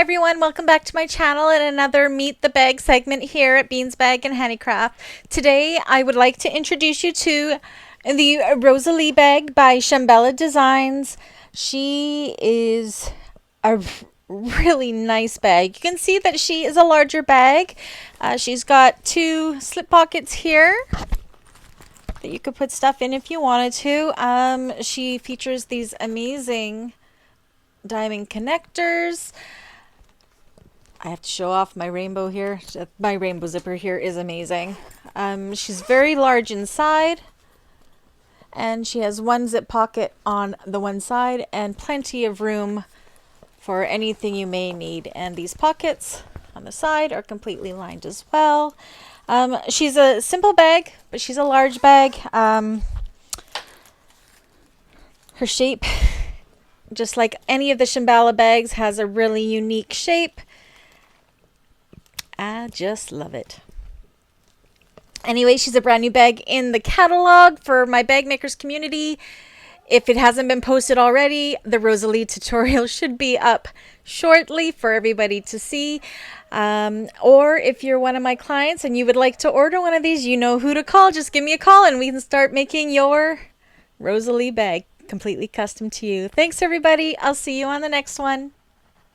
everyone, welcome back to my channel and another Meet the Bag segment here at Beans Bag and Handicraft. Today I would like to introduce you to the Rosalie Bag by Shamballa Designs. She is a really nice bag. You can see that she is a larger bag. She's got two slip pockets here that you could put stuff in if you wanted to. She features these amazing diamond connectors. I have to show off my rainbow here. My rainbow zipper here is amazing. She's very large inside, and she has one zip pocket on the one side and plenty of room for anything you may need. And these pockets on the side are completely lined as well. She's a simple bag, but she's a large bag. Her shape, just like any of the Shamballa bags, has a really unique shape. I just love it. Anyway, she's a brand new bag in the catalog for my bag makers community. If it hasn't been posted already, the Rosalie tutorial should be up shortly for everybody to see. Or if you're one of my clients and you would like to order one of these, you know who to call. Just give me a call and we can start making your Rosalie bag completely custom to you. Thanks, everybody. I'll see you on the next one.